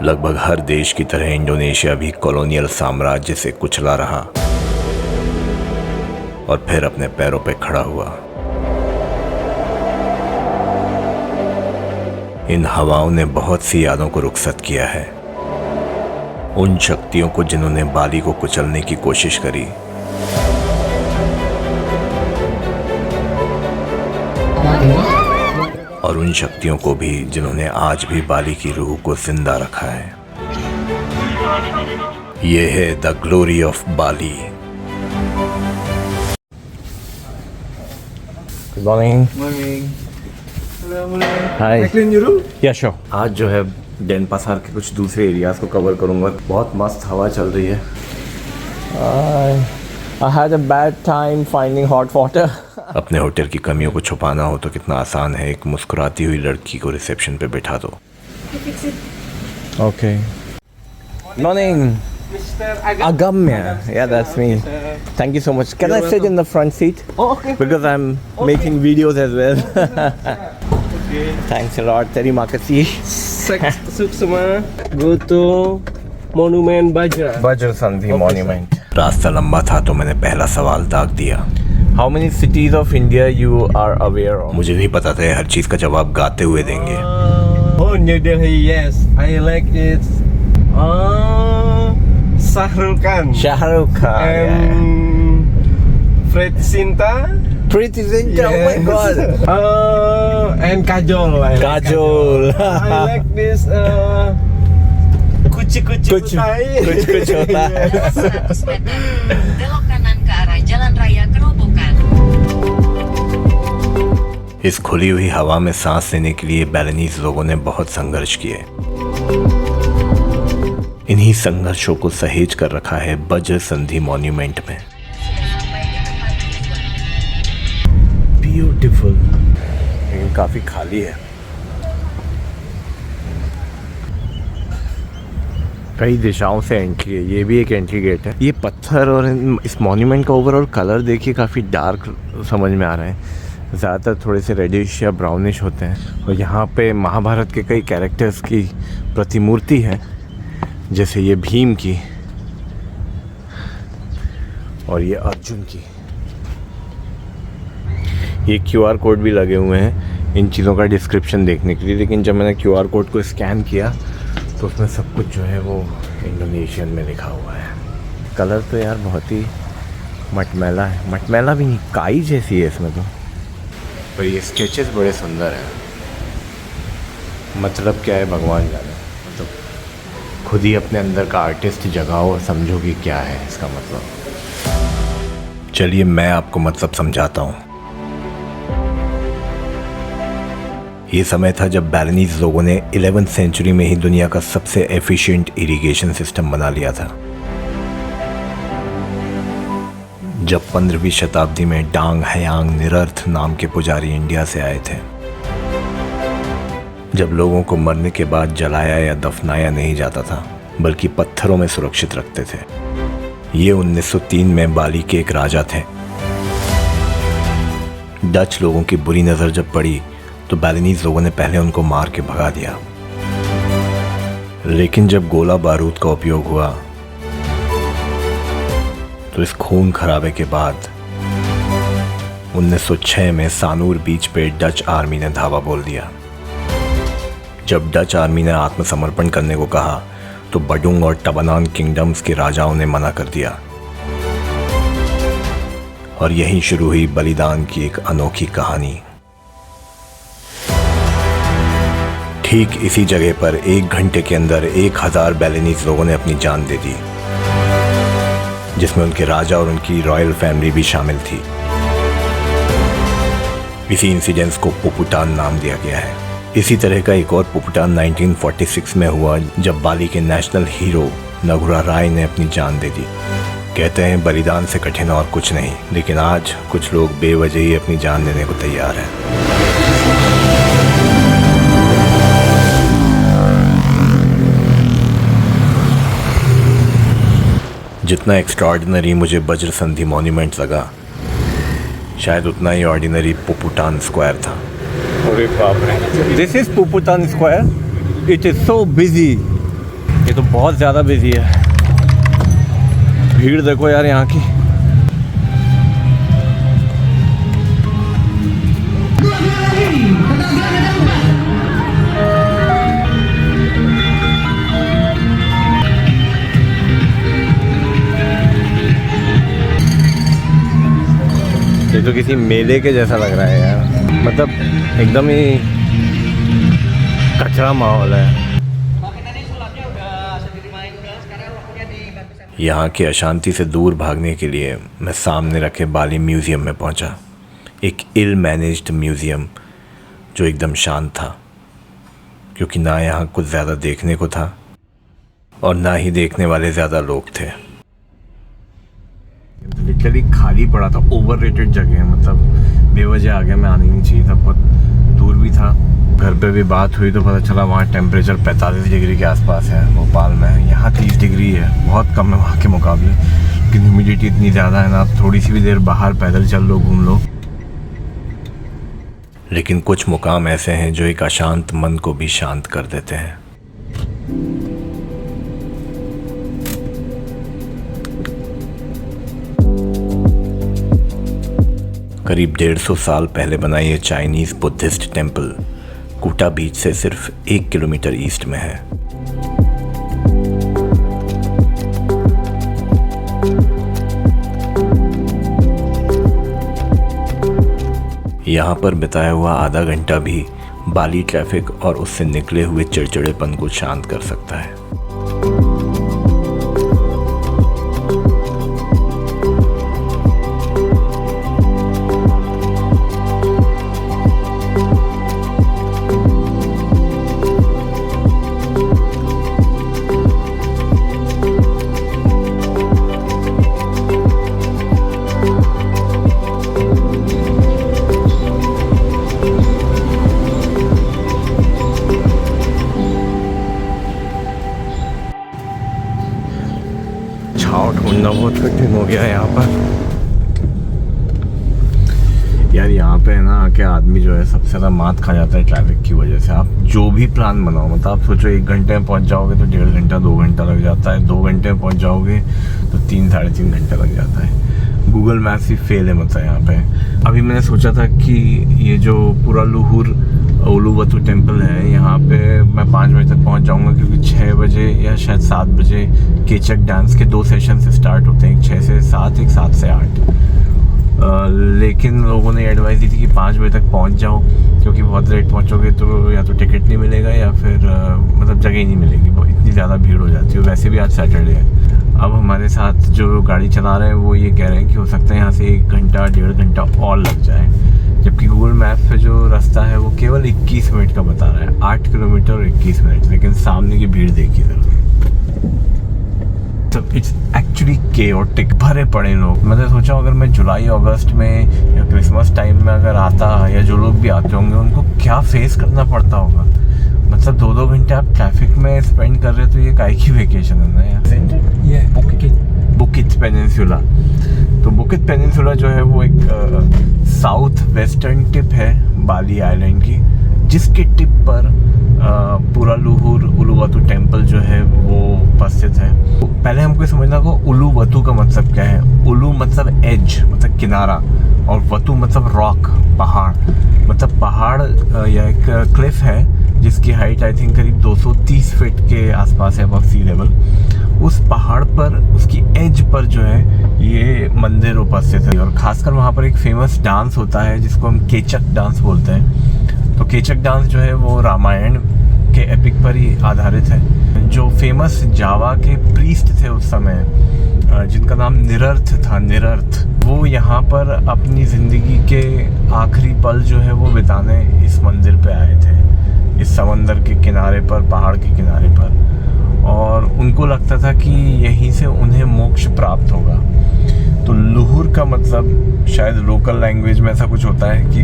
लगभग हर देश की तरह इंडोनेशिया भी कॉलोनियल साम्राज्य से कुचला रहा और फिर अपने पैरों पर खड़ा हुआ। इन हवाओं ने बहुत सी यादों को रुखसत किया है, उन शक्तियों को जिन्होंने बाली को कुचलने की कोशिश करी, और उन शक्तियों को भी जिन्होंने आज भी बाली की रूह को जिंदा रखा है। ये है the glory of Bali. Good morning. Hi. Yeah sure. आज जो है डेनपासार के कुछ दूसरे एरियाज को कवर करूंगा। बहुत मस्त हवा चल रही है। I had a bad time finding hot water. अपने होटल की कमियों को छुपाना हो तो कितना आसान है, एक मुस्कुराती हुई लड़की को रिसेप्शन पे बैठा दो। Okay. Morning. Agamya. Yeah, that's me. Thank you so much. Can I sit in the front seat? Oh, okay. Because I'm making videos as well. Okay. Thanks a lot. Terima kasih. Suksuma. Go to Monument Bajra. Bajra Sandhi Monument. रास्ता लंबा था तो मैंने पहला सवाल दाग दिया। How many cities of India you are aware of? मुझे नहीं पता था हर चीज का जवाब गाते हुए देंगे। Oh, New Delhi. Yes, I like it. Shahrukh Khan. Shahrukh Khan. Fred Sinta. Preity Zinta. Oh my God. And Kajol. I like Kajol. I like this. Kuch होता है। 100 meter, belok kanan ke arah Jalan Raya Kerobokan. इस खुली हुई हवा में सांस लेने के लिए बैलेनीज लोगों ने बहुत संघर्ष किए। इन्हीं संघर्षों को सहेज कर रखा है बज्र संधि मॉन्यूमेंट में। ब्यूटीफुल, लेकिन काफी खाली है। कई दिशाओं से एंट्री है। ये भी एक एंट्री गेट है। ये पत्थर और इस मॉन्यूमेंट का ओवरऑल कलर देखिए, काफ़ी डार्क समझ में आ रहा है। ज़्यादातर थोड़े से रेडिश या ब्राउनिश होते हैं। और यहाँ पे महाभारत के कई कैरेक्टर्स की प्रतिमूर्ति है, जैसे ये भीम की और ये अर्जुन की। ये QR कोड भी लगे हुए हैं इन चीज़ों का डिस्क्रिप्शन देखने के लिए, लेकिन जब मैंने QR कोड को स्कैन किया तो उसमें सब कुछ जो है वो इंडोनेशियन में लिखा हुआ है। कलर तो यार बहुत ही मटमैला है। मटमैला भी नहीं, काई जैसी है इसमें तो। पर ये स्केचेस बड़े सुंदर हैं। मतलब क्या है भगवान जाने। मतलब खुद ही अपने अंदर का आर्टिस्ट जगाओ और समझो कि क्या है इसका मतलब। चलिए मैं आपको मतलब समझाता हूँ। ये समय था जब बैलेनीज लोगों ने 11th सेंचुरी में ही दुनिया का सबसे एफिशिएंट इरिगेशन सिस्टम बना लिया था। जब 15वीं शताब्दी में डांग हयांग निरर्थ नाम के पुजारी इंडिया से आए थे। जब लोगों को मरने के बाद जलाया या दफनाया नहीं जाता था, बल्कि पत्थरों में सुरक्षित रखते थे। ये 1903 में बाली के एक राजा थे। डच लोगों की बुरी नज़र जब पड़ी तो बैलेनीज लोगों ने पहले उनको मार के भगा दिया। लेकिन जब गोला बारूद का उपयोग हुआ तो इस खून खराबे के बाद 1906 में सानूर बीच पे डच आर्मी ने धावा बोल दिया। जब डच आर्मी ने आत्मसमर्पण करने को कहा तो बडुंग और टबनान किंगडम्स के राजाओं ने मना कर दिया। और यहीं शुरू हुई बलिदान की एक अनोखी कहानी। ठीक इसी जगह पर 1 घंटे के अंदर 1000 बैलेनीज लोगों ने अपनी जान दे दी, जिसमें उनके राजा और उनकी रॉयल फैमिली भी शामिल थी। इसी इंसिडेंस को पुपुटान नाम दिया गया है। इसी तरह का एक और पुपुटान 1946 में हुआ, जब बाली के नेशनल हीरो नगुरा राय ने अपनी जान दे दी। कहते हैं बलिदान से कठिन और कुछ नहीं, लेकिन आज कुछ लोग बेवजह ही अपनी जान देने को तैयार हैं। जितना एक्स्ट्राऑर्डिनरी मुझे बज्र संधि मॉन्यूमेंट लगा, शायद उतना ही ऑर्डिनरी पुपुटान स्क्वायर था। अरे बाप रे, this is Puputan square. It is so busy ये तो बहुत ज़्यादा बिजी है, भीड़ देखो यार यहाँ की। ये तो किसी मेले के जैसा लग रहा है यार, मतलब एकदम ही कचरा माहौल है। यहाँ की अशांति से दूर भागने के लिए मैं सामने रखे बाली म्यूज़ियम में पहुँचा। एक इल मैनेज्ड म्यूज़ियम जो एकदम शांत था, क्योंकि ना यहाँ कुछ ज़्यादा देखने को था और ना ही देखने वाले ज़्यादा लोग थे। लिटरली खाली पड़ा था, ओवररेटेड जगह है, मतलब बेवजह आ गया मैं, आने नहीं चाहिए था, बहुत दूर भी था। घर पे भी बात हुई तो पता चला वहाँ टेम्परेचर 45 डिग्री के आसपास है भोपाल में, यहाँ 30 डिग्री है, बहुत कम है वहाँ के मुकाबले। लेकिन ह्यूमिडिटी इतनी ज़्यादा है ना, आप थोड़ी सी भी देर बाहर पैदल चल लो, घूम लो। लेकिन कुछ मुकाम ऐसे हैं जो एक अशांत मन को भी शांत कर देते हैं। करीब 150 साल पहले बना ये चाइनीज़ बुद्धिस्ट टेम्पल कूटा बीच से सिर्फ 1 किलोमीटर ईस्ट में है। यहाँ पर बिताया हुआ आधा घंटा भी बाली ट्रैफिक और उससे निकले हुए चिड़चिड़ेपन को शांत कर सकता है। ढूंढना बहुत कठिन हो गया है यहाँ पर यार। यहाँ पे है ना आके आदमी जो है सबसे ज़्यादा मात खा जाता है ट्रैफिक की वजह से। आप जो भी प्लान बनाओ, मतलब आप सोचो 1 घंटे में पहुँच जाओगे तो 1.5 घंटा 2 घंटा लग जाता है, 2 घंटे में पहुँच जाओगे तो 3 साढ़े 3 घंटे लग जाता है। गूगल मैप्स ही फेल है मतलब यहाँ पे। अभी मैंने सोचा था कि ये जो पुरालुहुर उलुवतु टेम्पल है यहाँ पे मैं 5 बजे तक पहुँच जाऊँगा, क्योंकि 6 बजे या शायद 7 बजे केचक डांस के 2 सेशन से स्टार्ट होते हैं, एक 6 से 7 एक 7 से 8। लेकिन लोगों ने एडवाइस दी थी कि 5 बजे तक पहुँच जाओ, क्योंकि बहुत लेट पहुँचोगे तो या तो टिकट नहीं मिलेगा या फिर मतलब जगह ही नहीं मिलेगी, इतनी ज़्यादा भीड़ हो जाती है। वैसे भी आज सैटरडे है। अब हमारे साथ जो गाड़ी चला रहे हैं वो ये कह रहे हैं कि हो सकता है यहाँ से 1 घंटा 1.5 घंटा और लग जाए, जबकि गूगल मैप पे जो रास्ता है वो केवल 21 मिनट का बता रहा है, 8 किलोमीटर और 21 मिनट। लेकिन सामने की भीड़ देखिए जरा, इट्स एक्चुअली केओटिक, भरे पड़े लोग। मैंने सोचा अगर मैं जुलाई अगस्त में या क्रिसमस टाइम में अगर आता, या जो लोग भी आते होंगे उनको क्या फेस करना पड़ता होगा। मतलब 2-2 घंटे आप ट्रैफिक में स्पेंड कर रहे हो, तो ये काहे की वेकेशन है ना यार। बुकित पेनिनसुला। तो बुकित पेनिनसुला जो है वो एक साउथ वेस्टर्न टिप है बाली आइलैंड की, जिसके टिप पर पुरालुहुर उलुवतु टेम्पल जो है वो उपस्थित है। तो पहले हमको समझना होगा उलुवतु का मतलब क्या है। उलु मतलब एज, मतलब किनारा, और वतु मतलब रॉक, पहाड़। मतलब पहाड़ या एक क्लिफ है जिसकी हाइट आई थिंक करीब 230 फीट के आसपास है, अबव सी लेवल। उस पहाड़ पर, उसकी एज पर जो है ये मंदिर उपस्थित है। और खासकर वहाँ पर एक फेमस डांस होता है जिसको हम केचक डांस बोलते हैं। तो केचक डांस जो है वो रामायण के एपिक पर ही आधारित है। जो फेमस जावा के प्रीस्ट थे उस समय, जिनका नाम निरर्थ था, निरर्थ, वो यहाँ पर अपनी ज़िंदगी के आखिरी पल जो है वो बिताने इस मंदिर पे आए थे, इस समंदर के किनारे पर, पहाड़ के किनारे पर। और उनको लगता था कि यहीं से उन्हें मोक्ष प्राप्त होगा। तो लुहुर का मतलब शायद लोकल लैंग्वेज में ऐसा कुछ होता है कि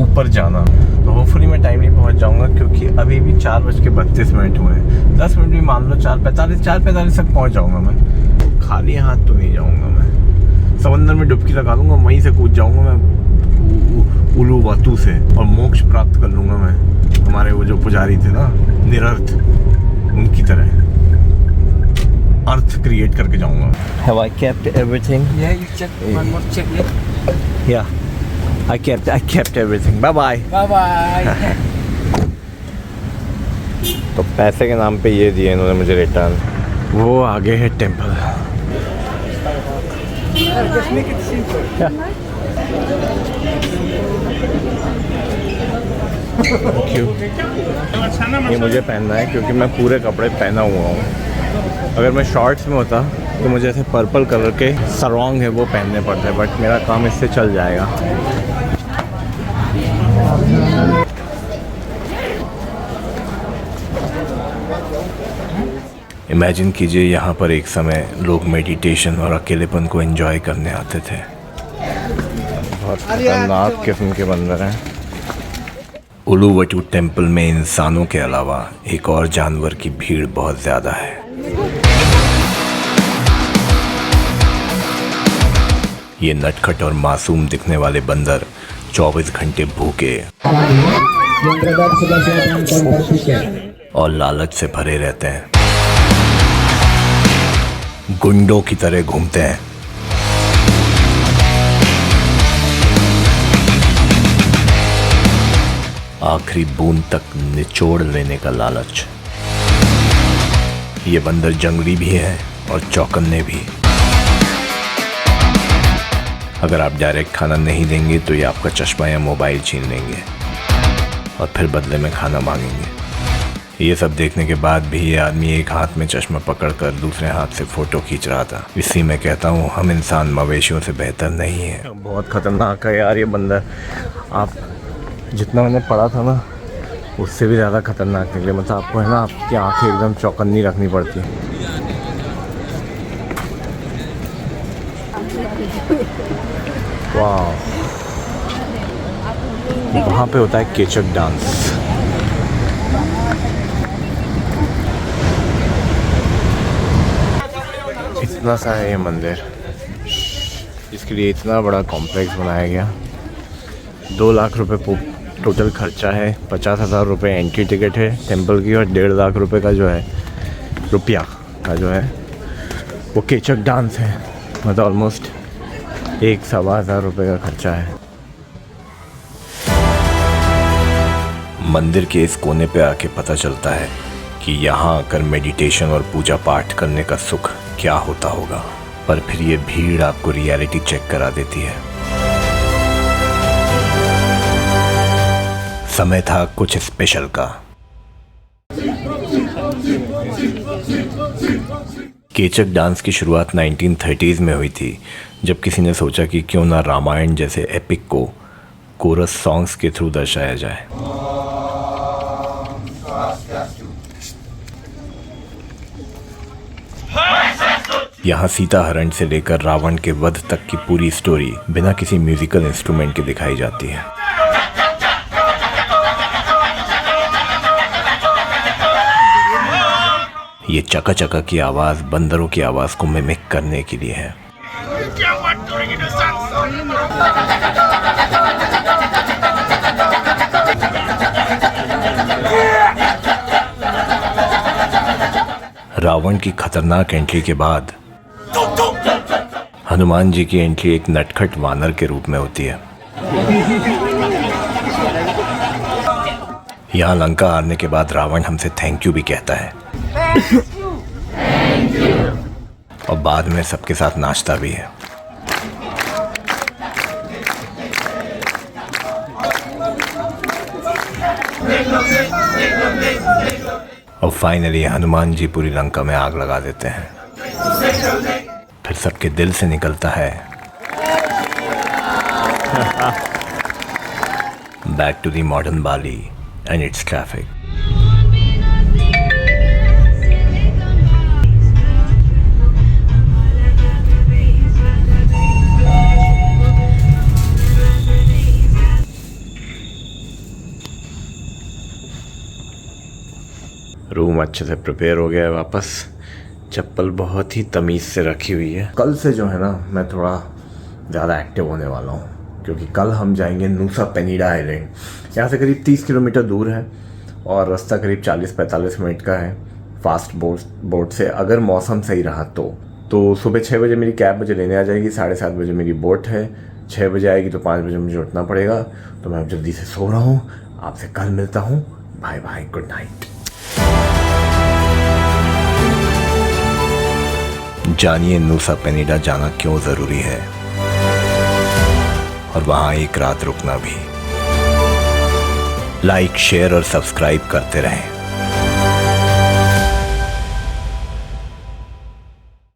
ऊपर जाना। तो होपफुली मैं टाइमली पहुंच जाऊंगा, क्योंकि अभी भी 4:32 हुए हैं। 10 मिनट भी मान लो, 4:45 तक पहुंच जाऊंगा मैं। खाली हाथ तो नहीं जाऊंगा मैं, समंदर में डुबकी लगा लूँगा, वहीं से कूद जाऊंगा मैं उलुवतु से, और मोक्ष प्राप्त कर लूँगा मैं। हमारे वो जो पुजारी थे ना निरर्थ, उनकी तरह। अर्थ क्रिएट करके जाऊंगा। Have I kept everything? Yeah, you check. One more check. Yeah. I kept everything. Bye bye. Bye bye. तो पैसे के नाम पे ये दिए इन्होंने मुझे रिटर्न। वो आगे है temple. Just make it simple. क्यों? ये मुझे पहनना है क्योंकि मैं पूरे कपड़े पहना हुआ हूँ। अगर मैं शॉर्ट्स में होता तो मुझे ऐसे पर्पल कलर के सरोंग है वो पहनने पड़ते, बट मेरा काम इससे चल जाएगा। इमेजिन कीजिए यहाँ पर एक समय लोग मेडिटेशन और अकेलेपन को एंजॉय करने आते थे। बहुत खतरनाक किस्म के बंदर हैं। उलुवटू टेम्पल में इंसानों के अलावा एक और जानवर की भीड़ बहुत ज़्यादा है। ये नटखट और मासूम दिखने वाले बंदर 24 घंटे भूखे और लालच से भरे रहते हैं। गुंडों की तरह घूमते हैं। आखिरी बूंद तक निचोड़ लेने का लालच। ये बंदर जंगली भी है और चौकन्ने भी। अगर आप डायरेक्ट खाना नहीं देंगे तो ये आपका चश्मा या मोबाइल छीन लेंगे और फिर बदले में खाना मांगेंगे। ये सब देखने के बाद भी ये आदमी एक हाथ में चश्मा पकड़कर दूसरे हाथ से फोटो खींच रहा था। इसी में कहता हूँ हम इंसान मवेशियों से बेहतर नहीं है। बहुत खतरनाक है यार ये बंदर। आप जितना मैंने पढ़ा था ना उससे भी ज़्यादा खतरनाक निकले। मतलब आपको है ना आपकी आंखें एकदम चौकन्नी रखनी पड़ती है। वाह, वहाँ पे होता है केचक डांस। इतना सा है ये मंदिर, इसके लिए इतना बड़ा कॉम्प्लेक्स बनाया गया। 2 लाख रुपए टोटल खर्चा है। 50,000 रुपये एंट्री टिकट है टेंपल की और 1.5 लाख रुपए का जो है रुपया का जो है वो केचक डांस है। मतलब ऑलमोस्ट 1-1.25 रुपये का खर्चा है। मंदिर के इस कोने पे आके पता चलता है कि यहाँ आकर मेडिटेशन और पूजा पाठ करने का सुख क्या होता होगा। पर फिर ये भीड़ आपको रियलिटी चेक करा देती है। समय था कुछ स्पेशल का। केचक डांस की शुरुआत 1930s में हुई थी, जब किसी ने सोचा कि क्यों ना रामायण जैसे एपिक को कोरस सॉन्ग्स के थ्रू दर्शाया जाए। यहाँ सीता हरण से लेकर रावण के वध तक की पूरी स्टोरी बिना किसी म्यूजिकल इंस्ट्रूमेंट के दिखाई जाती है। ये चका चका की आवाज बंदरों की आवाज को मिमिक करने के लिए है। रावण की खतरनाक एंट्री के बाद हनुमान जी की एंट्री एक नटखट वानर के रूप में होती है। यहाँ लंका हारने के बाद रावण हमसे थैंक यू भी कहता है और बाद में सबके साथ नाचता भी है। और फाइनली हनुमान जी पूरी लंका में आग लगा देते हैं। फिर सबके दिल से निकलता है back to the modern Bali and its traffic. Room अच्छे से प्रिपेयर हो गया है वापस। चप्पल बहुत ही तमीज़ से रखी हुई है। कल से जो है ना मैं थोड़ा ज़्यादा एक्टिव होने वाला हूँ, क्योंकि कल हम जाएंगे नूसा पेनिडा आइलैंड। यहाँ से करीब 30 किलोमीटर दूर है और रास्ता करीब 40-45 मिनट का है। फास्ट बोट से, अगर मौसम सही रहा तो सुबह 6 बजे मेरी कैब मुझे लेने आ जाएगी, 7:30 बजे मेरी बोट है, 6 बजे आएगी तो 5 बजे मुझे उठना पड़ेगा। तो मैं अब जल्दी से सो रहा हूँ, आपसे कल मिलता हूँ, बाय बाय, गुड नाइट। जानिए नूसा पेनिडा जाना क्यों ज़रूरी है और वहाँ एक रात रुकना भी। लाइक, शेयर और सब्सक्राइब करते रहें।